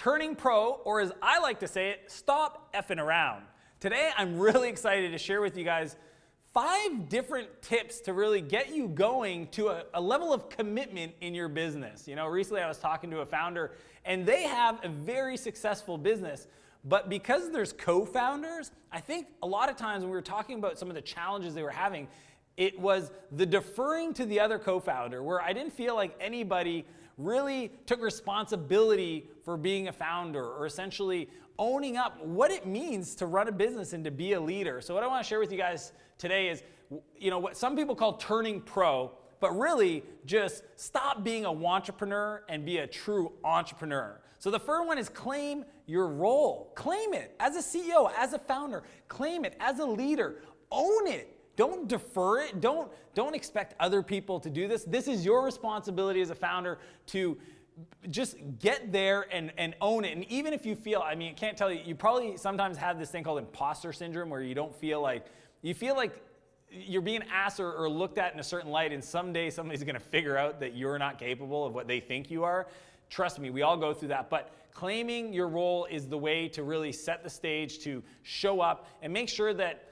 turning pro, or as I like to say it, stop effing around. Today, I'm really excited to share with you guys 5 different tips to really get you going to a level of commitment in your business. You know, recently I was talking to a founder and they have a very successful business, but because there's co-founders, I think a lot of times when we were talking about some of the challenges they were having, it was the deferring to the other co-founder, where I didn't feel like anybody really took responsibility for being a founder, or essentially owning up what it means to run a business and to be a leader. So what I want to share with you guys today is, you know, what some people call turning pro, but really just stop being a wantrepreneur and be a true entrepreneur. So the first one is claim your role. Claim it as a CEO, as a founder. Claim it as a leader. Own it. Don't defer it. Don't expect other people to do this. This is your responsibility as a founder to just get there and own it. And even if you feel, I mean, I can't tell you, you probably sometimes have this thing called imposter syndrome, where you don't feel like, you feel like you're being asked or looked at in a certain light, and someday somebody's going to figure out that you're not capable of what they think you are. Trust me, we all go through that. But claiming your role is the way to really set the stage, to show up and make sure that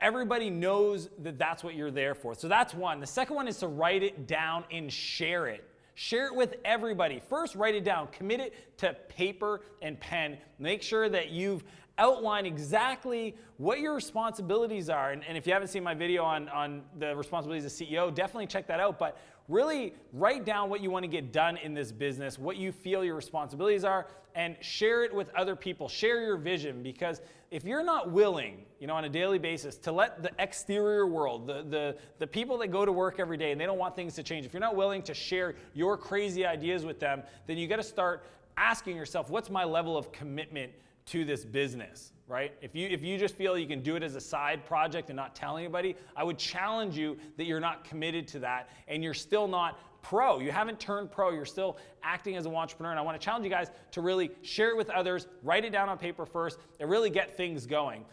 everybody knows that that's what you're there for. So that's one. The second one is to write it down and share it. Share it with everybody. First, write it down. Commit it to paper and pen. Make sure that you've outlined exactly what your responsibilities are. And if you haven't seen my video on the responsibilities of CEO, definitely check that out. But really write down what you want to get done in this business, what you feel your responsibilities are, and share it with other people. Share your vision, because if you're not willing, you know, on a daily basis to let the exterior world, the people that go to work every day and they don't want things to change, if you're not willing to share your crazy ideas with them, then you got to start asking yourself, what's my level of commitment to this business, right? If you just feel you can do it as a side project and not tell anybody, I would challenge you that you're not committed to that and you're still not pro. You haven't turned pro. You're still acting as an entrepreneur. And I want to challenge you guys to really share it with others, write it down on paper first, and really get things going.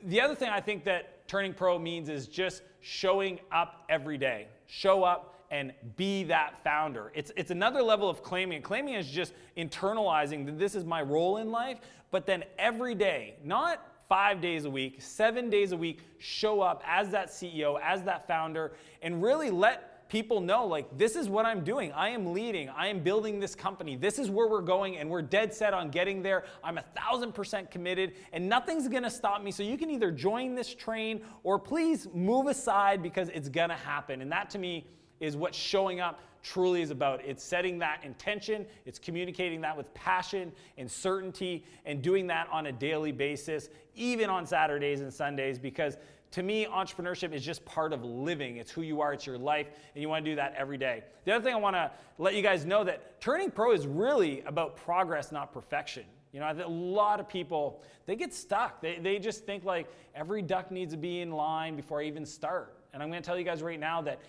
The other thing I think that turning pro means is just showing up every day. Show up and be that founder. It's another level of claiming. Claiming is just internalizing that this is my role in life, but then every day, not 5 days a week, 7 days a week, show up as that CEO, as that founder, and really let people know, like, this is what I'm doing. I am leading. I am building this company. This is where we're going, and we're dead set on getting there. I'm 1,000% committed, and nothing's gonna stop me. So you can either join this train or please move aside, because it's gonna happen. And that, to me, is what showing up truly is about. It's setting that intention, it's communicating that with passion and certainty, and doing that on a daily basis, even on Saturdays and Sundays, because to me, entrepreneurship is just part of living. It's who you are, it's your life, and you want to do that every day. The other thing I want to let you guys know, that turning pro is really about progress, not perfection. You know, a lot of people, they get stuck. They just think like every duck needs to be in line before I even start. And I'm going to tell you guys right now that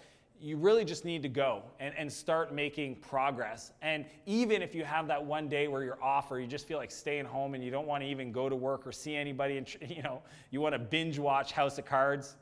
you really just need to go and start making progress. And even if you have that one day where you're off, or you just feel like staying home and you don't want to even go to work or see anybody, and you know, you want to binge watch House of Cards.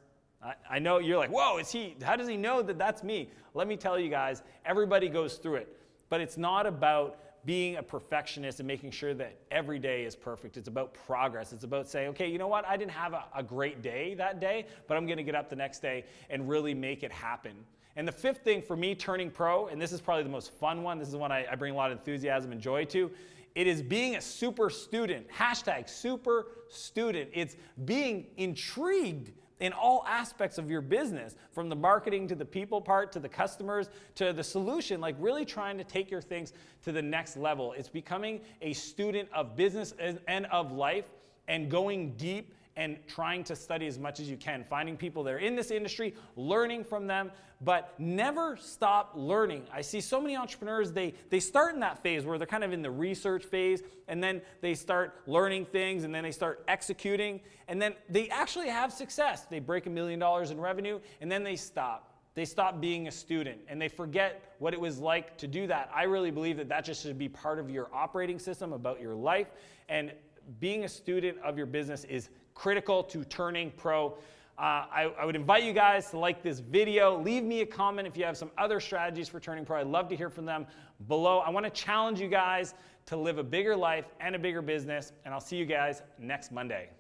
I know you're like, whoa, how does he know that that's me? Let me tell you guys, everybody goes through it. But it's not about being a perfectionist and making sure that every day is perfect. It's about progress. It's about saying, okay, you know what? I didn't have a great day that day, but I'm going to get up the next day and really make it happen. And the fifth thing for me turning pro, and this is probably the most fun one, this is one I bring a lot of enthusiasm and joy to, it is being a super student. Hashtag super student. It's being intrigued in all aspects of your business, from the marketing to the people part to the customers to the solution, like really trying to take your things to the next level. It's becoming a student of business and of life, and going deep and trying to study as much as you can, finding people that are in this industry, learning from them, but never stop learning. I see so many entrepreneurs, they start in that phase where they're kind of in the research phase, and then they start learning things, and then they start executing, and then they actually have success. They break $1 million in revenue, and then they stop. They stop being a student, and they forget what it was like to do that. I really believe that that just should be part of your operating system about your life, and being a student of your business is critical to turning pro. I would invite you guys to like this video. Leave me a comment if you have some other strategies for turning pro. I'd love to hear from them below. I want to challenge you guys to live a bigger life and a bigger business, and I'll see you guys next Monday.